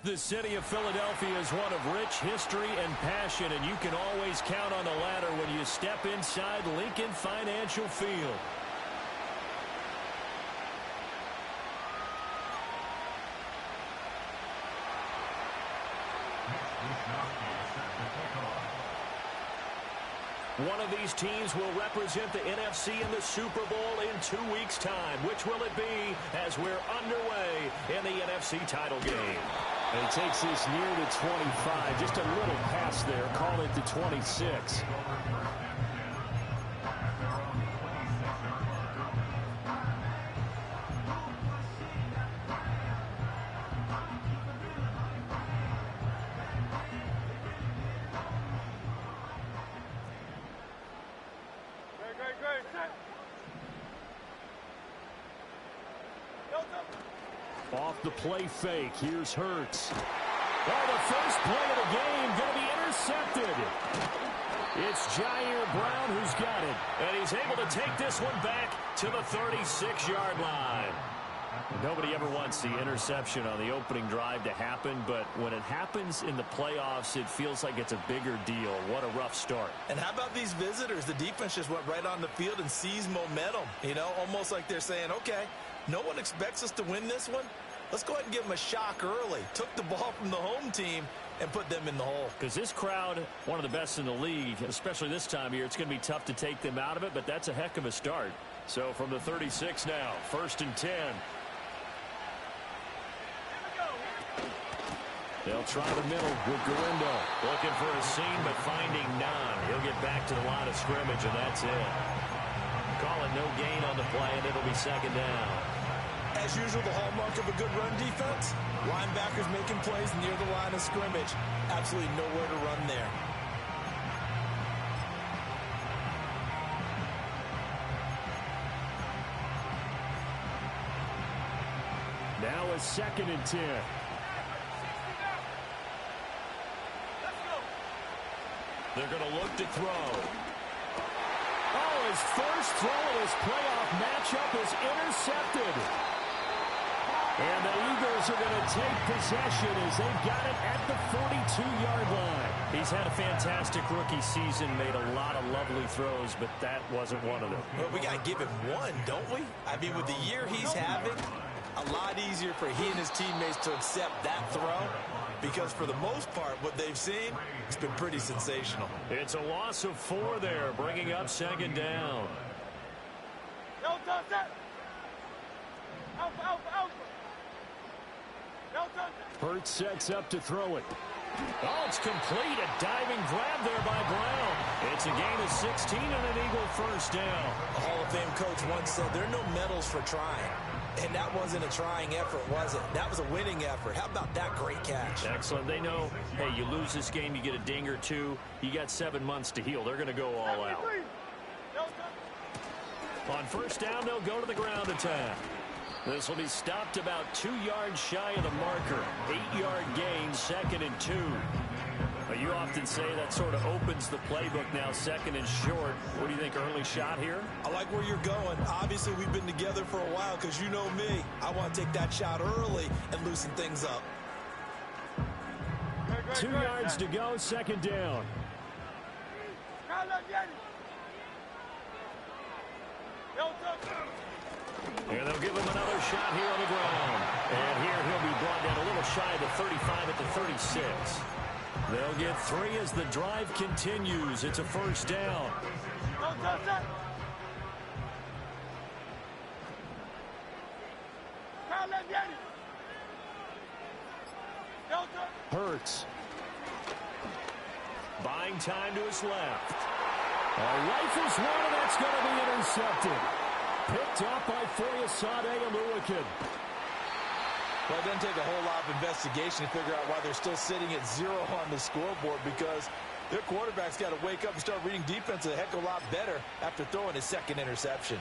The city of Philadelphia is one of rich history and passion, and you can always count on the ladder when you step inside Lincoln Financial Field. One of these teams will represent the NFC in the Super Bowl in 2 weeks' time. Which will it be as we're underway in the NFC title game? And he takes this near to 25. Just a little pass there. Call it to 26. Off the play fake, here's Hurts. Oh, the first play of the game going to be intercepted. It's Jair Brown who's got it, and he's able to take this one back to the 36-yard line. Nobody ever wants the interception on the opening drive to happen, but when it happens in the playoffs, it feels like it's a bigger deal. What a rough start. And how about these visitors? The defense just went right on the field and seized momentum. You know, almost like they're saying, okay, no one expects us to win this one. Let's go ahead and give them a shock early. Took the ball from the home team and put them in the hole. Because this crowd, one of the best in the league, especially this time of year, it's going to be tough to take them out of it, but that's a heck of a start. So from the 36 now, 1st and 10. They'll try the middle with Garindo. Looking for a seam, but finding none. He'll get back to the line of scrimmage, and that's it. Call it no gain on the play, and it'll be 2nd down. As usual, the hallmark of a good run defense, linebackers making plays near the line of scrimmage. Absolutely nowhere to run there. Now a 2nd and 10. They're going to look to throw. Oh, his first throw of this playoff matchup is intercepted. And the Eagles are going to take possession as they've got it at the 42-yard line. He's had a fantastic rookie season, made a lot of lovely throws, but that wasn't one of them. Well, we got to give him one, don't we? I mean, with the year he's having, a lot easier for he and his teammates to accept that throw. Because for the most part, what they've seen, it's been pretty sensational. It's a loss of 4 there, bringing up 2nd down. Hurts sets up to throw it. Oh, it's complete. A diving grab there by Brown. It's a gain of 16 and an Eagle 1st down. A Hall of Fame coach once said there are no medals for trying. And that wasn't a trying effort, was it? That was a winning effort. How about that great catch? Excellent. They know, hey, you lose this game, you get a ding or two. You got 7 months to heal. They're going to go all out. On 1st down, they'll go to the ground attack. This will be stopped about 2 yards shy of the marker. 8-yard gain, 2nd and 2. But you often say that sort of opens the playbook now, 2nd and short. What do you think, early shot here? I like where you're going. Obviously, we've been together for a while because you know me. I want to take that shot early and loosen things up. 2 yards to go, 2nd down. And they'll give him another shot here on the ground. And here he'll be brought down a little shy of the 35 at the 36. They'll get 3 as the drive continues. It's a 1st down. Hurts. Buying time to his left. Rifles one, and that's going to be intercepted. Picked up by Foyesade Aluakin. Well, it doesn't take a whole lot of investigation to figure out why they're still sitting at 0 on the scoreboard, because their quarterback's got to wake up and start reading defense a heck of a lot better after throwing his 2nd interception.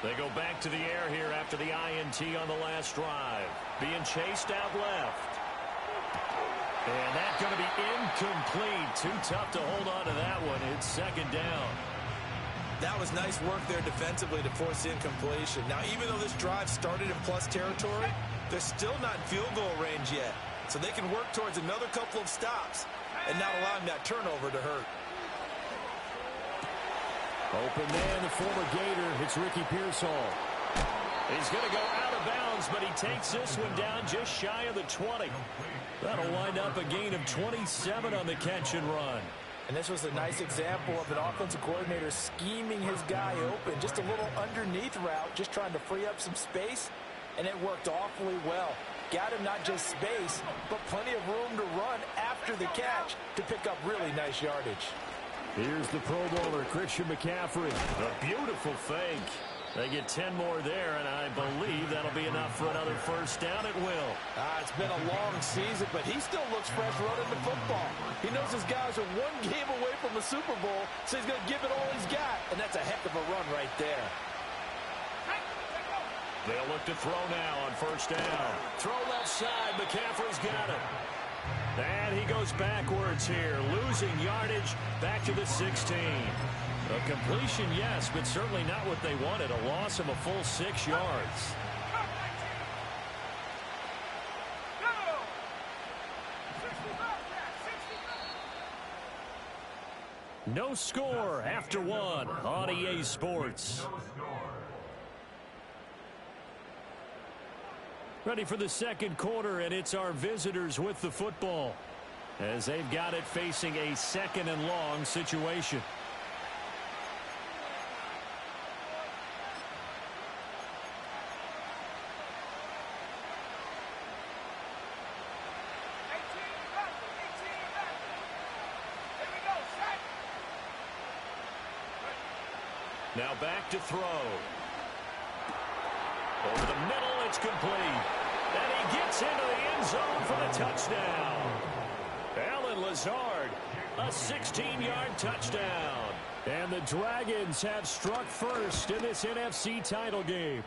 They go back to the air here after the INT on the last drive. Being chased out left. And that's going to be incomplete. Too tough to hold on to that one. It's second down. That was nice work there defensively to force the incompletion. Now, even though this drive started in plus territory, they're still not in field goal range yet. So they can work towards another couple of stops and not allowing that turnover to hurt. Open man, the former Gator. It's Ricky Pearsall. He's going to go out of bounds, but he takes this one down just shy of the 20. That'll wind up a gain of 27 on the catch and run. And this was a nice example of an offensive coordinator scheming his guy open. Just a little underneath route, just trying to free up some space, and it worked awfully well. Got him not just space, but plenty of room to run after the catch to pick up really nice yardage. Here's the Pro Bowler, Christian McCaffrey. A beautiful fake. They get 10 more there, and I believe that'll be enough for another first down. It will. It's been a long season, but he still looks fresh running the football. He knows his guys are one game away from the Super Bowl, so he's going to give it all he's got, and that's a heck of a run right there. They'll look to throw now on first down. Throw left side. McCaffrey's got it. And he goes backwards here, losing yardage back to the 16. A completion, yes, but certainly not what they wanted. A loss of a full 6 yards. No score after one on EA Sports. Ready for the second quarter, and it's our visitors with the football as they've got it facing a second and long situation. Now back to throw. Over the middle, it's complete. And he gets into the end zone for the touchdown. Allen Lazard, a 16-yard touchdown. And the Dragons have struck first in this NFC title game.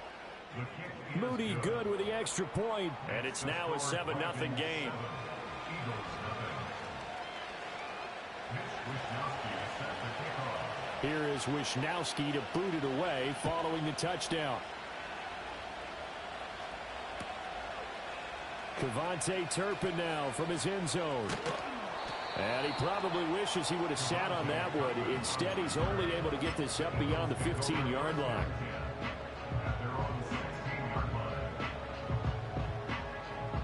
Moody good with the extra point, and it's now a 7-0 game. Here is Wisnowski to boot it away following the touchdown. Kevontae Turpin now from his end zone. And he probably wishes he would have sat on that one. Instead, he's only able to get this up beyond the 15-yard line.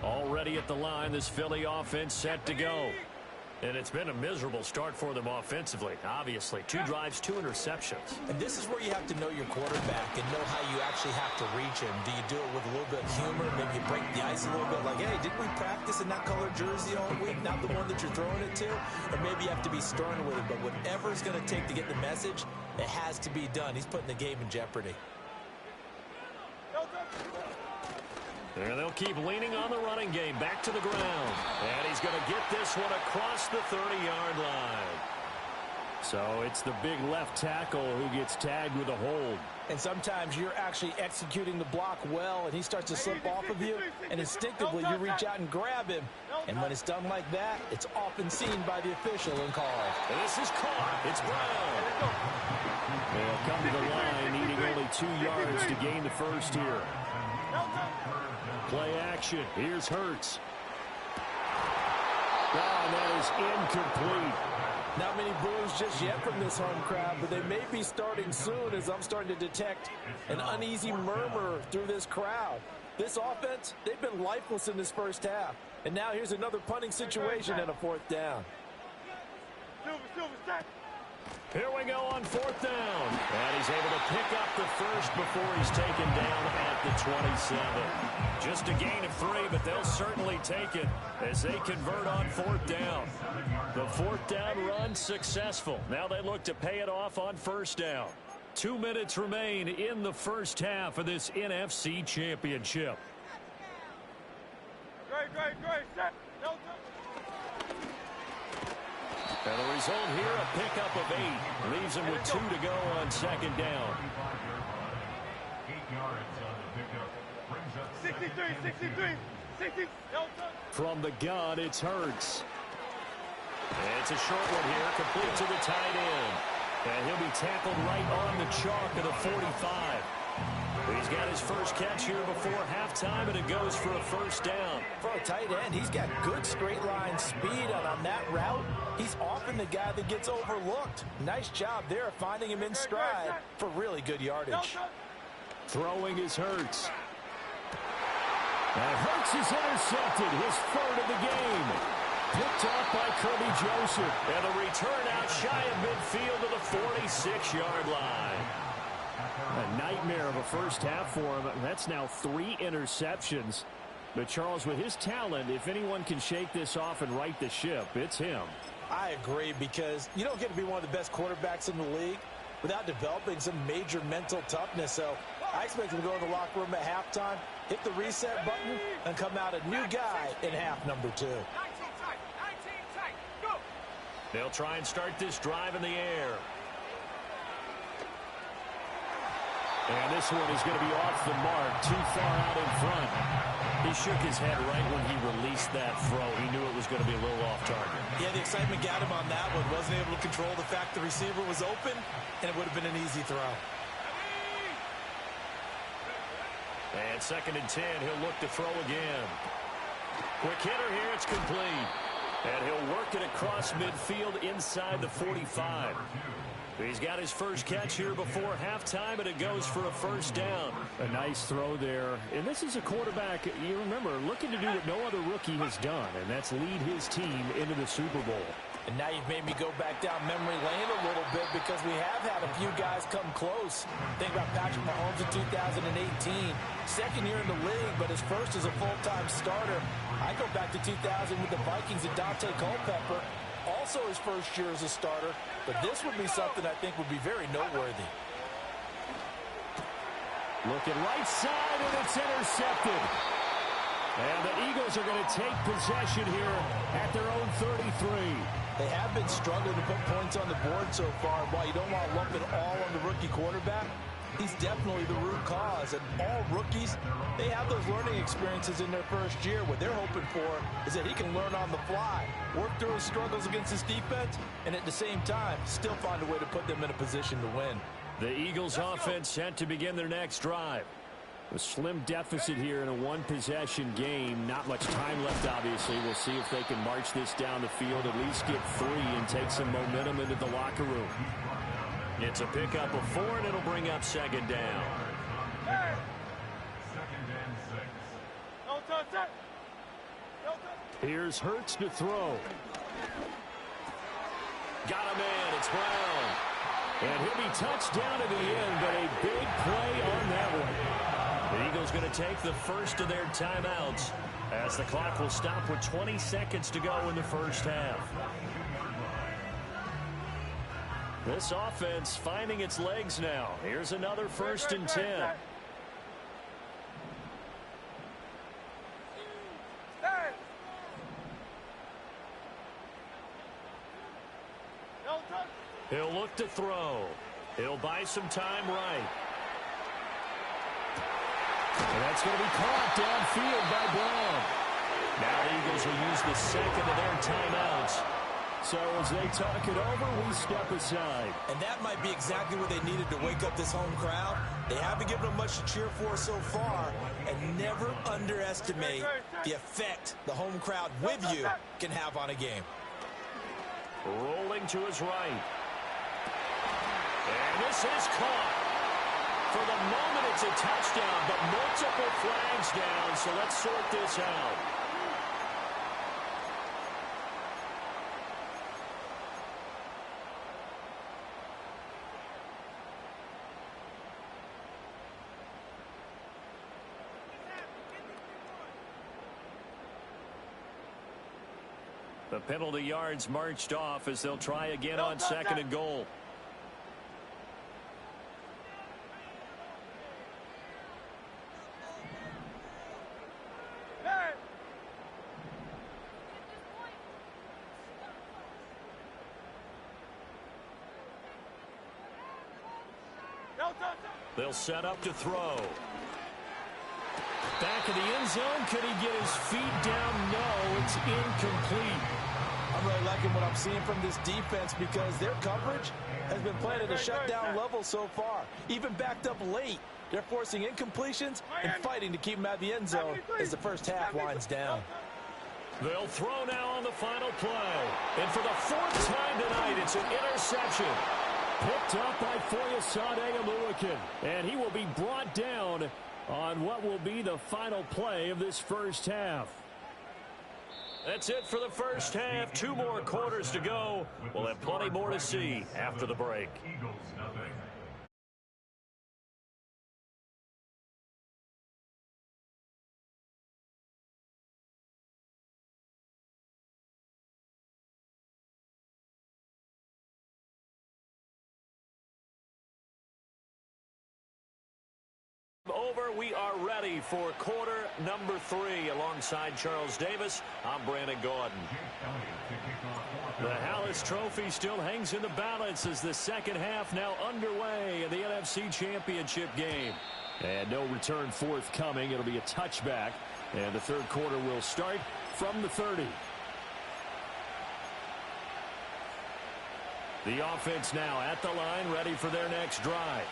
Already at the line, this Philly offense set to go. And it's been a miserable start for them offensively, obviously. 2 drives, 2 interceptions. And this is where you have to know your quarterback and know how you actually have to reach him. Do you do it with a little bit of humor? Maybe you break the ice a little bit like, hey, didn't we practice in that color jersey all week? Not the one that you're throwing it to? Or maybe you have to be stern with it. But whatever it's going to take to get the message, it has to be done. He's putting the game in jeopardy. And they'll keep leaning on the running game back to the ground. And he's going to get this one across the 30-yard line. So it's the big left tackle who gets tagged with a hold. And sometimes you're actually executing the block well, and he starts to slip off of you, and instinctively you reach out and grab him. And when it's done like that, it's often seen by the official and called. And this is caught. It's Brown. They'll come to the line, needing only 2 yards to gain the first here. Play action. Here's Hurts. And that is incomplete. Not many boos just yet from this home crowd, but they may be starting soon as I'm starting to detect an uneasy murmur through this crowd. This offense, they've been lifeless in this first half. And now here's another punting situation and a 4th down. Here we go on 4th down. And he's able to pick up the first before he's taken down at the 27. Just a gain of 3, but they'll certainly take it as they convert on 4th down. The 4th down run successful. Now they look to pay it off on 1st down. 2 minutes remain in the first half of this NFC Championship. And the result here, a pickup of 8. Leaves him with 2 to go on 2nd down. From the gun, it's Hurts. It's a short one here, complete to the tight end. And he'll be tackled right on the chalk of the 45. He's got his first catch here before halftime, and it goes for a first down. For a tight end, he's got good straight line speed, and on that route, he's often the guy that gets overlooked. Nice job there finding him in stride for really good yardage. Throwing is Hurts. And Hurts is intercepted, his third of the game. Picked off by Kirby Joseph. And the return out shy of midfield to the 46-yard line. A nightmare of a first half for him. That's now 3 interceptions. But Charles, with his talent, if anyone can shake this off and right the ship, it's him. I agree, because you don't get to be one of the best quarterbacks in the league without developing some major mental toughness. So I expect him to go in the locker room at halftime, hit the reset button, and come out a new guy in half number 2. They'll try and start this drive in the air. And this one is going to be off the mark, too far out in front. He shook his head right when he released that throw. He knew it was going to be a little off target. Yeah, the excitement got him on that one. Wasn't able to control the fact the receiver was open, and it would have been an easy throw. And 2nd and 10, he'll look to throw again. Quick hitter here, it's complete. And he'll work it across midfield inside the 45. He's got his first catch here before halftime, and it goes for a first down. A nice throw there. And this is a quarterback, you remember, looking to do what no other rookie has done, and that's lead his team into the Super Bowl. And now you've made me go back down memory lane a little bit, because we have had a few guys come close. Think about Patrick Mahomes in 2018. Second year in the league, but his first as a full-time starter. I go back to 2000 with the Vikings and Dante Culpepper. Also his first year as a starter, but this would be something I think would be very noteworthy. Looking right side, and it's intercepted. And the Eagles are going to take possession here at their own 33. They have been struggling to put points on the board so far. While you don't want to lump it all on the rookie quarterback, he's definitely the root cause. And all rookies, they have those learning experiences in their first year. What they're hoping for is that he can learn on the fly, work through his struggles against his defense, and at the same time, still find a way to put them in a position to win. The Eagles offense set to begin their next drive. A slim deficit here in a one-possession game. Not much time left, obviously. We'll see if they can march this down the field, at least get 3 and take some momentum into the locker room. It's a pickup of 4, and it'll bring up 2nd down. Here's Hurts to throw. Got him in. It's Brown. And he'll be touched down at the end, but a big play on that one. The Eagles going to take the first of their timeouts as the clock will stop with 20 seconds to go in the first half. This offense finding its legs now. Here's another 1st and 10. He'll look to throw. He'll buy some time right. And that's going to be caught downfield by Brown. Now the Eagles will use the 2nd of their timeouts. So as they talk it over, we step aside. And that might be exactly what they needed to wake up this home crowd. They haven't given them much to cheer for so far. And never underestimate the effect the home crowd with you can have on a game. Rolling to his right. And this is caught. For the moment, it's a touchdown, but multiple flags down, so let's sort this out. The penalty yards marched off as they'll try again on 2nd and goal. They'll set up to throw. Back of the end zone. Could he get his feet down? No, it's incomplete. I'm really liking what I'm seeing from this defense because their coverage has been played at a shutdown level so far. Even backed up late, they're forcing incompletions and fighting to keep them at the end zone as the first half winds down. They'll throw now on the final play. And for the fourth time tonight, it's an interception. Picked up by Foyesade Oluwakin. And he will be brought down on what will be the final play of this first half. That's it for the first half. 2 more quarters to go. We'll have plenty more to see after the break. Over. We are ready for quarter number 3. Alongside Charles Davis, I'm Brandon Gordon. The Hallis Trophy still hangs in the balance as the second half now underway in the NFC Championship game. And no return forthcoming. It'll be a touchback. And the third quarter will start from the 30. The offense now at the line, ready for their next drive.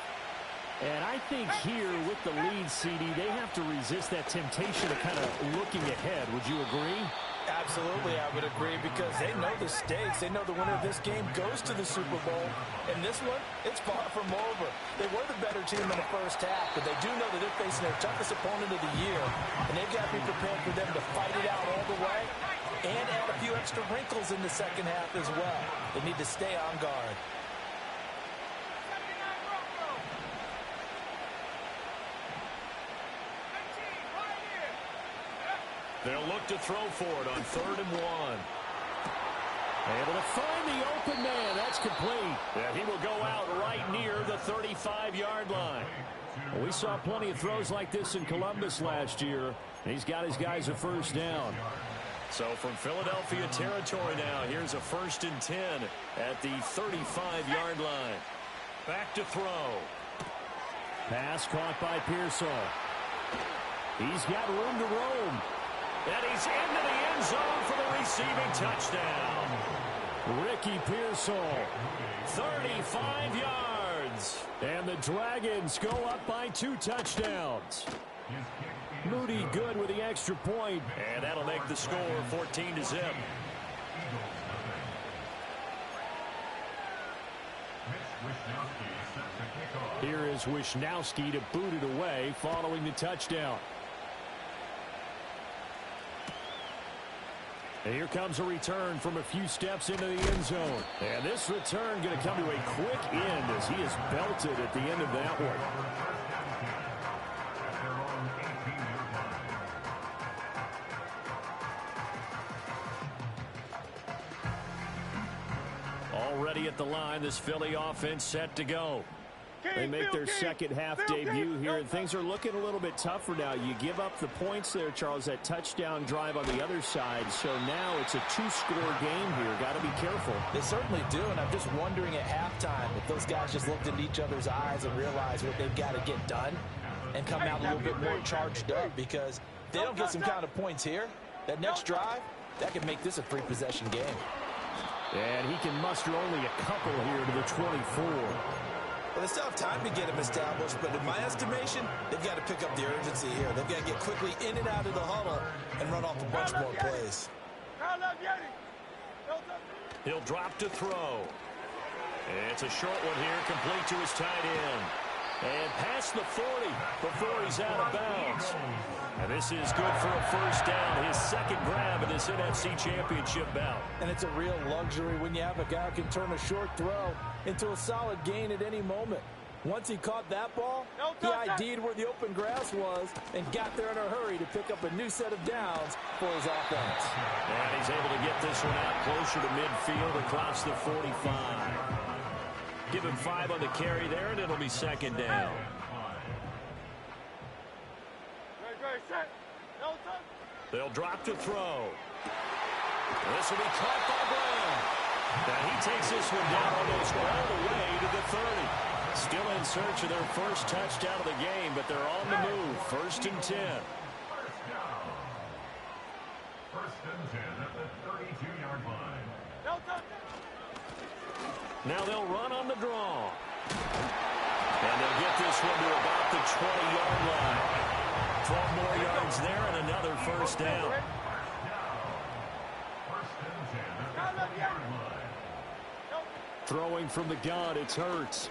And I think here with the lead, CD, they have to resist that temptation of kind of looking ahead. Would you agree? Absolutely, I would agree, because they know the stakes. They know the winner of this game goes to the Super Bowl. And this one, it's far from over. They were the better team in the first half, but they do know that they're facing their toughest opponent of the year. And they've got to be prepared for them to fight it out all the way and add a few extra wrinkles in the second half as well. They need to stay on guard. They'll look to throw for it on 3rd and 1. Able to find the open man. That's complete. And he will go out right near the 35-yard line. Well, we saw plenty of throws like this in Columbus last year. He's got his guys a first down. So from Philadelphia territory now, here's a 1st and 10 at the 35-yard line. Back to throw. Pass caught by Pearsall. He's got room to roam. And he's into the end zone for the receiving touchdown. Ricky Pearsall, 35 yards. And the Dragons go up by 2 touchdowns. Moody good with the extra point. And that'll make the score 14-0. Here is Wisnowski to boot it away following the touchdown. And here comes a return from a few steps into the end zone. And this return going to come to a quick end as he is belted at the end of that one. Already at the line, this Philly offense set to go. They make their second half debut here, and things are looking a little bit tougher now. You give up the points there, Charles, that touchdown drive on the other side. So now it's a 2-score game here. Got to be careful. They certainly do, and I'm just wondering at halftime if those guys just looked into each other's eyes and realized what they've got to get done and come out a little bit more charged up, because if they don't get some kind of points here, that next drive, that could make this a 3-possession game. And he can muster only a couple here to the 24. Well, they still have time to get him established, but in my estimation, they've got to pick up the urgency here. They've got to get quickly in and out of the huddle and run off a bunch more plays. He'll drop to throw. It's a short one here, complete to his tight end. And past the 40 before he's out of bounds. And this is good for a first down, his second grab in this NFC Championship bout. And it's a real luxury when you have a guy who can turn a short throw into a solid gain at any moment. Once he caught that ball, he ID'd where the open grass was and got there in a hurry to pick up a new set of downs for his offense. And he's able to get this one out closer to midfield across the 45. Give him 5 on the carry there, and it'll be second down. They'll drop to throw. This will be caught by Brown. And he takes this one down almost all the way to the 30. Still in search of their first touchdown of the game, but they're on the move. 1st and 10. First and 10 at the 32-yard line. Now they'll run on the draw. And they'll get this one to about the 20-yard line. 12 more yards there and another first down. First and 10 at the 20-yard line. Throwing from the gun, it's Hurts.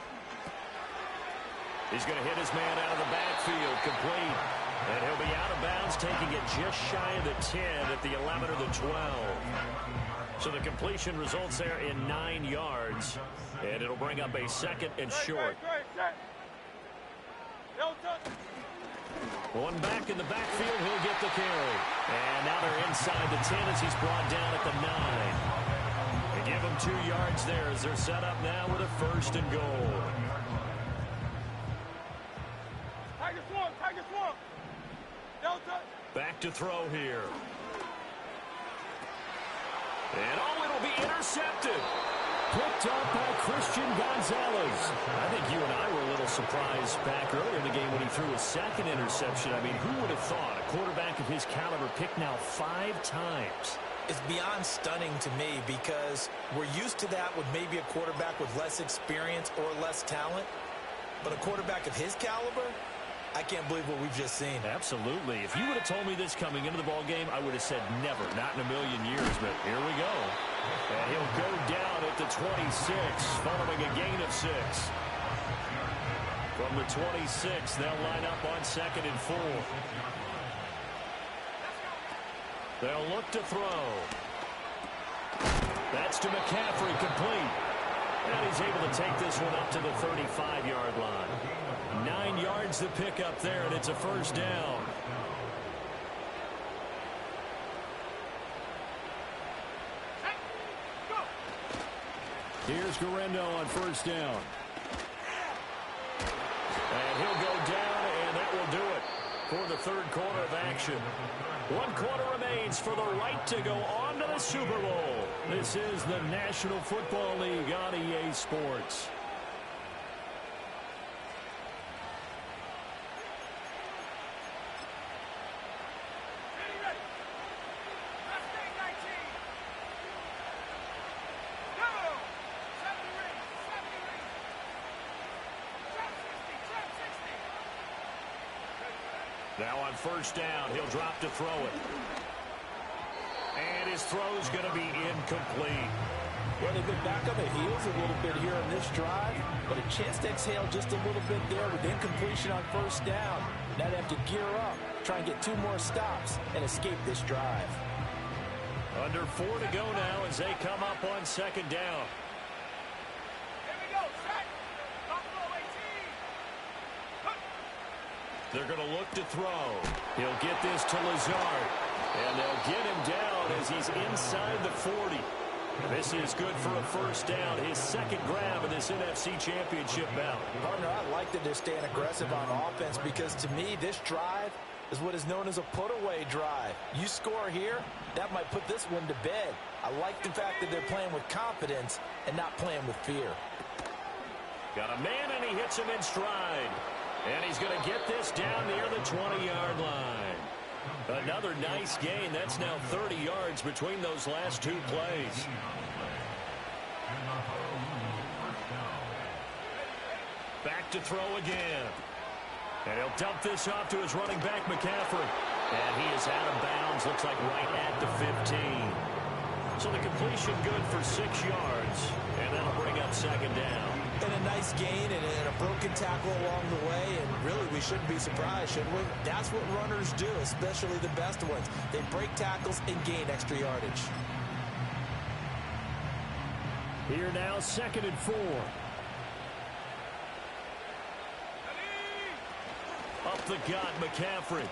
He's going to hit his man out of the backfield, complete. And he'll be out of bounds, taking it just shy of the 10 at the 11 or the 12. So the completion results there in 9 yards. And it'll bring up a 2nd and short. One back in the backfield, he'll get the carry. And now they're inside the 10 as he's brought down at the 9. They give him 2 yards there as they're set up now with a 1st and goal. Back to throw here. And it'll be intercepted. Picked up by Christian Gonzalez. I think you and I were a little surprised back earlier in the game when he threw his 2nd interception. I mean, who would have thought a quarterback of his caliber picked now 5 times? It's beyond stunning to me because we're used to that with maybe a quarterback with less experience or less talent. But a quarterback of his caliber, I can't believe what we've just seen. Absolutely. If you would have told me this coming into the ball game, I would have said never, not in a million years. But here we go. And he'll go down at the 26, following a gain of 6. From the 26, they'll line up on 2nd and 4. They'll look to throw. That's to McCaffrey, complete. And he's able to take this one up to the 35-yard line. 9 yards to pick up there, and it's a first down. Here's Guerrero on first down. And he'll go down, and that will do it for the 3rd quarter of action. 1 quarter remains for the right to go on to the Super Bowl. This is the National Football League on EA Sports. Now on first down, he'll drop to throw it. And his throw's going to be incomplete. Well, they've been back on the heels a little bit here on this drive, but a chance to exhale just a little bit there with incompletion on first down. Now they have to gear up, try and get 2 more stops, and escape this drive. Under 4 to go now as they come up on 2nd down. They're going to look to throw. He'll get this to Lazard. And they'll get him down as he's inside the 40. This is good for a first down. His 2nd grab in this NFC Championship bout. Partner, I like that they're staying aggressive on offense because to me, this drive is what is known as a put-away drive. You score here, that might put this one to bed. I like the fact that they're playing with confidence and not playing with fear. Got a man, and he hits him in stride. And he's going to get this down near the 20-yard line. Another nice gain. That's now 30 yards between those last 2 plays. Back to throw again. And he'll dump this off to his running back, McCaffrey. And he is out of bounds, looks like right at the 15. So the completion good for 6 yards. And that'll bring up 2nd down. And a nice gain and a broken tackle along the way, and really we shouldn't be surprised, should we? That's what runners do, especially the best ones. They break tackles and gain extra yardage. Here now, 2nd and 4. Up the gut, McCaffrey.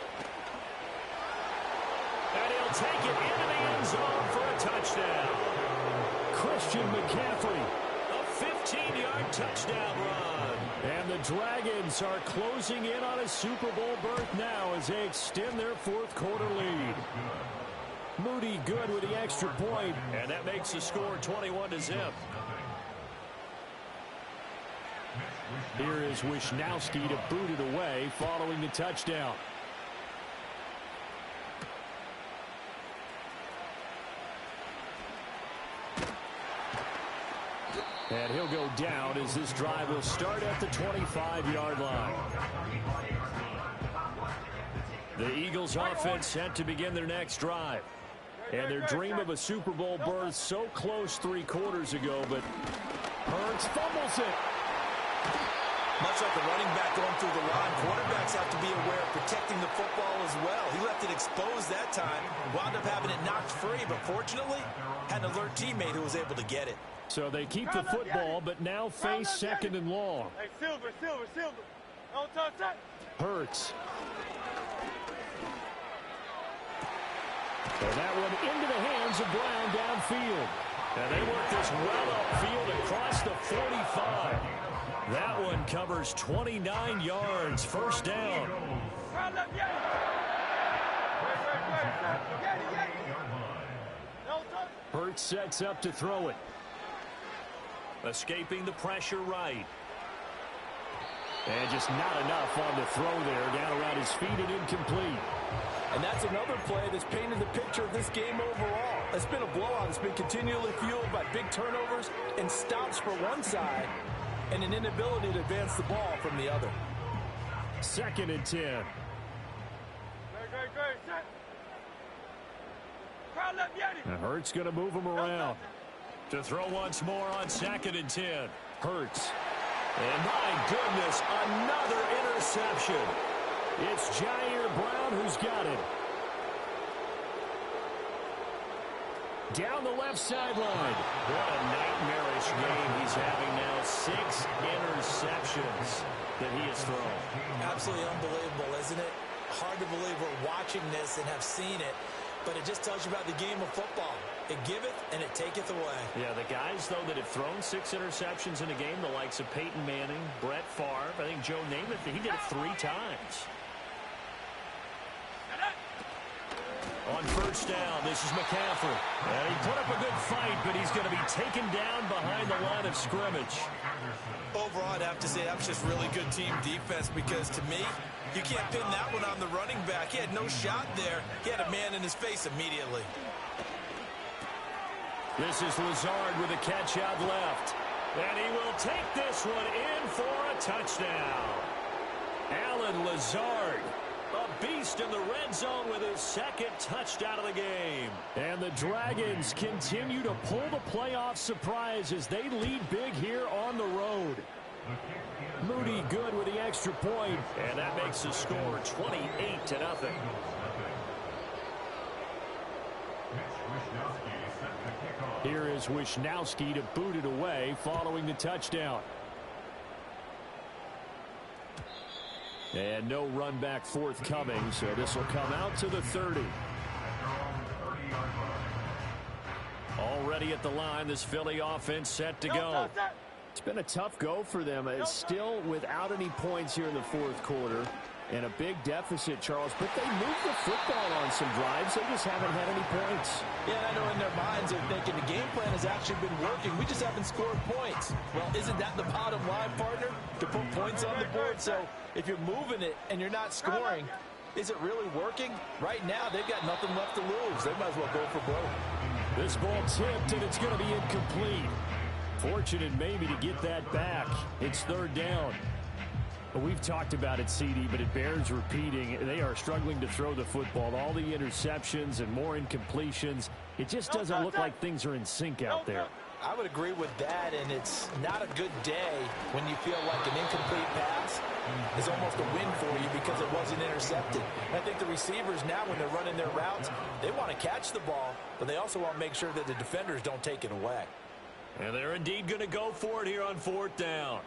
And he'll take it into the end zone for a touchdown. Christian McCaffrey. 15-yard touchdown run. And the Dragons are closing in on a Super Bowl berth now as they extend their 4th quarter lead. Moody good with the extra point, and that makes the score 21-0. Here is Wisnowski to boot it away following the touchdown. And he'll go down as this drive will start at the 25-yard line. The Eagles offense set to begin their next drive. And their dream of a Super Bowl berth so close 3 quarters ago, but Hurts fumbles it. Much like a running back going through the line, quarterbacks have to be aware of protecting the football as well. He left it exposed that time, wound up having it knocked free, but fortunately, had an alert teammate who was able to get it. So they keep the football, but now face 2nd and long. Hey, Silver. Don't touch that. Hurts. And that one into the hands of Brown downfield. And they work this well upfield across the 45. That one covers 29 yards, first down. Hurts sets up to throw it. Escaping the pressure right. And just not enough on the throw there. Down around his feet and incomplete. And that's another play that's painted the picture of this game overall. It's been a blowout. It's been continually fueled by big turnovers and stops for one side and an inability to advance the ball from the other. 2nd and 10. And Hurts going to move him around. To throw once more on 2nd and 10. Hurts. And my goodness, another interception. It's Jair Brown who's got it. Down the left sideline. What a nightmarish game he's having now. 6 interceptions that he has thrown. Absolutely unbelievable, isn't it? Hard to believe we're watching this and have seen it, but it just tells you about the game of football. It giveth and it taketh away. Yeah, the guys, though, that have thrown 6 interceptions in a game, the likes of Peyton Manning, Brett Favre, I think Joe Namath, he did it 3 times. On first down, this is McCaffrey. And he put up a good fight, but he's going to be taken down behind the line of scrimmage. Overall, I'd have to say that was just really good team defense because, to me, you can't pin that one on the running back. He had no shot there. He had a man in his face immediately. This is Lazard with a catch out left. And he will take this one in for a touchdown. Alan Lazard. A beast in the red zone with his 2nd touchdown of the game. And the Dragons continue to pull the playoff surprise as they lead big here on the road. Moody good with the extra point, and that makes the score 28-0. Here is Wisnowski to boot it away following the touchdown. And no run back forthcoming, so this will come out to the 30. Already at the line, this Philly offense set to go. It's been a tough go for them. It's still without any points here in the 4th quarter. And a big deficit, Charles. But they moved the football on some drives. They just haven't had any points. Yeah, and I know in their minds they're thinking the game plan has actually been working. We just haven't scored points. Well, isn't that the bottom line, partner? To put points on the board. So if you're moving it and you're not scoring, is it really working? Right now, they've got nothing left to lose. They might as well go for broke. This ball tipped, and it's going to be incomplete. Fortunate maybe to get that back. It's 3rd down. We've talked about it, CD, but it bears repeating. They are struggling to throw the football. All the interceptions and more incompletions. It just doesn't look like things are in sync out there. I would agree with that, and it's not a good day when you feel like an incomplete pass is almost a win for you because it wasn't intercepted. And I think the receivers now, when they're running their routes, they want to catch the ball, but they also want to make sure that the defenders don't take it away. And they're indeed going to go for it here on 4th down.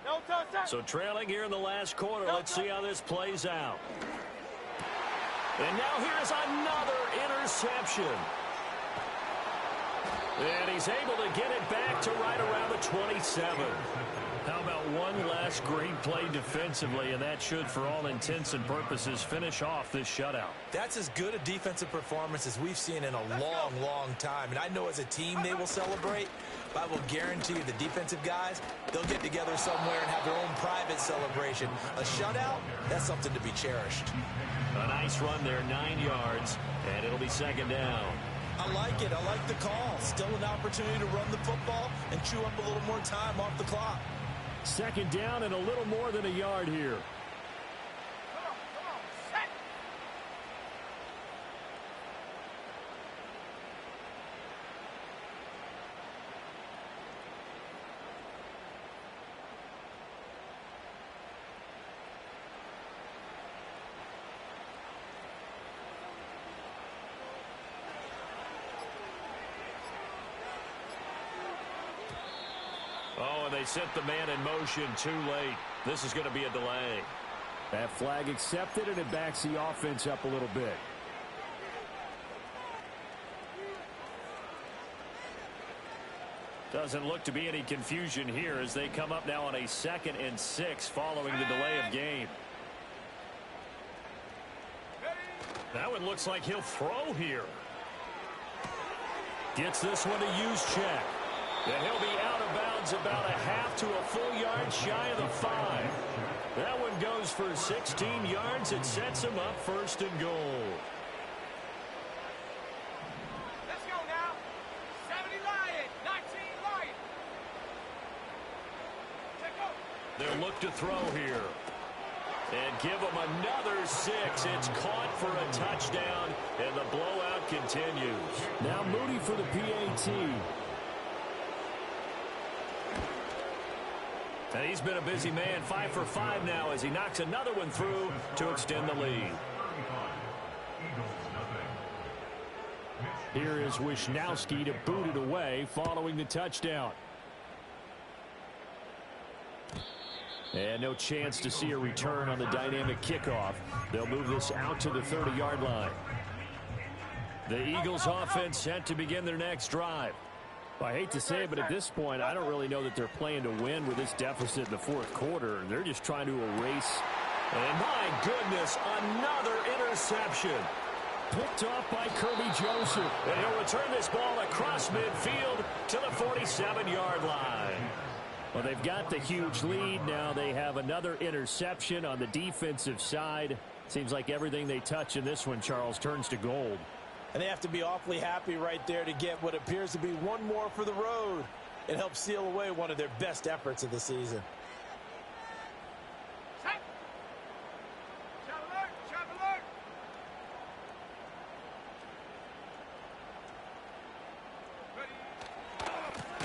So trailing here in the last quarter, let's see how this plays out. And now here's another interception. And he's able to get it back to right around the 27. How about one last great play defensively, and that should, for all intents and purposes, finish off this shutout. That's as good a defensive performance as we've seen in a long, long time. And I know as a team they will celebrate, but I will guarantee you the defensive guys, they'll get together somewhere and have their own private celebration. A shutout, that's something to be cherished. A nice run there, 9 yards, and it'll be second down. I like it. I like the call. Still an opportunity to run the football and chew up a little more time off the clock. Second down and a little more than a yard here. Oh, and they sent the man in motion too late. This is going to be a delay. That flag accepted, and it backs the offense up a little bit. Doesn't look to be any confusion here as they come up now on a 2nd and 6 following the delay of game. That one looks like he'll throw here. Gets this one to use check. And he'll be out of bounds about a half to a full yard shy of the 5. That one goes for 16 yards. It sets him up 1st and goal. Let's go now. 70 Lion, 19 Lion. Check out. They'll look to throw here. And give him another 6. It's caught for a touchdown, and the blowout continues. Now Moody for the PAT. And he's been a busy man, 5 for 5 now as he knocks another one through to extend the lead. Here is Wisnowski to boot it away following the touchdown. And no chance to see a return on the dynamic kickoff. They'll move this out to the 30-yard line. The Eagles offense set to begin their next drive. I hate to say it, but at this point, I don't really know that they're playing to win with this deficit in the 4th quarter. They're just trying to erase. And my goodness, another interception. Picked off by Kirby Joseph. And he'll return this ball across midfield to the 47-yard line. Well, they've got the huge lead. Now they have another interception on the defensive side. Seems like everything they touch in this one, Charles, turns to gold. And they have to be awfully happy right there to get what appears to be one more for the road. It helps seal away one of their best efforts of the season.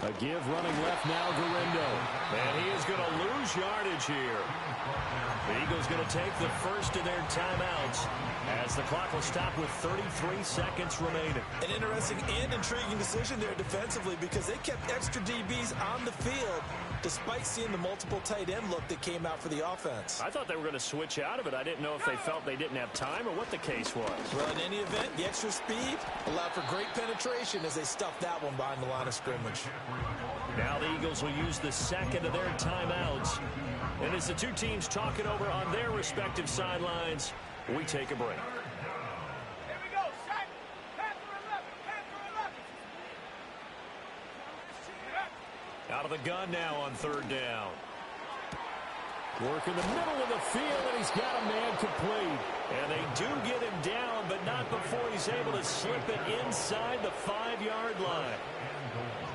A give running left now, Garindo. And he is going to lose yardage here. The Eagles going to take the first of their timeouts as the clock will stop with 33 seconds remaining. An interesting and intriguing decision there defensively because they kept extra DBs on the field despite seeing the multiple tight end look that came out for the offense. I thought they were going to switch out of it. I didn't know if they felt they didn't have time or what the case was. Well, in any event, the extra speed allowed for great penetration as they stuffed that one behind the line of scrimmage. Now the Eagles will use the second of their timeouts. And as the two teams talk it over on their respective sidelines, we take a break. Here we go. Set. Panther 11. Panther 11. Out of the gun now on 3rd down. Work in the middle of the field, and he's got a man complete. And they do get him down, but not before he's able to slip it inside the 5-yard line.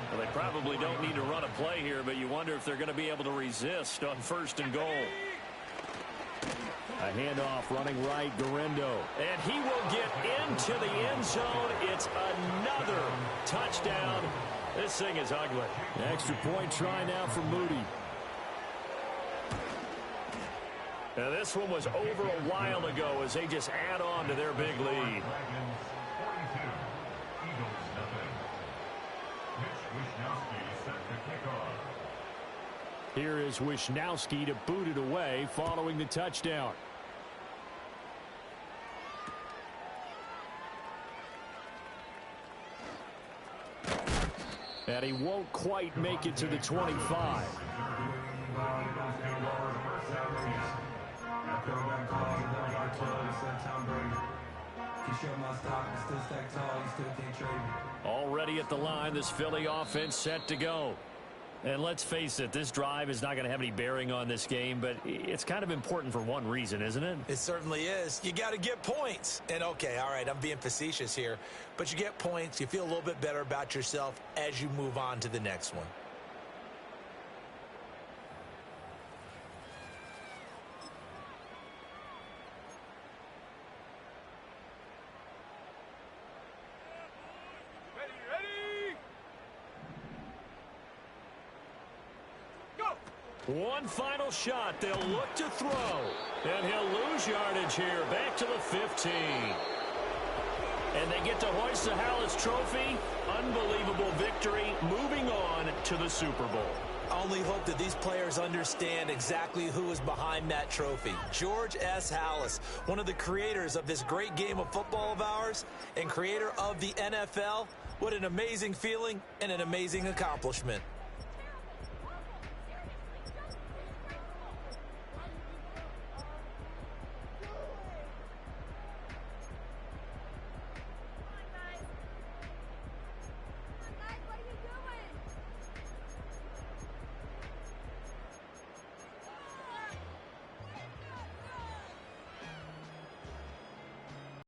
Well, they probably don't need to run a play here, but you wonder if they're going to be able to resist on 1st and goal. A handoff running right, Garindo. And he will get into the end zone. It's another touchdown. This thing is ugly. Extra point try now for Moody. Now this one was over a while ago as they just add on to their big lead. Here is Wisnowski to boot it away following the touchdown. And he won't quite make it to the 25. Already at the line, this Philly offense set to go. And let's face it, this drive is not going to have any bearing on this game, but it's kind of important for one reason, isn't it? It certainly is. You got to get points. And, okay, all right, I'm being facetious here, but you get points. You feel a little bit better about yourself as you move on to the next one. One final shot. They'll look to throw. And he'll lose yardage here. Back to the 15. And they get to hoist the Hallis Trophy. Unbelievable victory. Moving on to the Super Bowl. I only hope that these players understand exactly who is behind that trophy. George S. Hallis, one of the creators of this great game of football of ours and creator of the NFL. What an amazing feeling and an amazing accomplishment.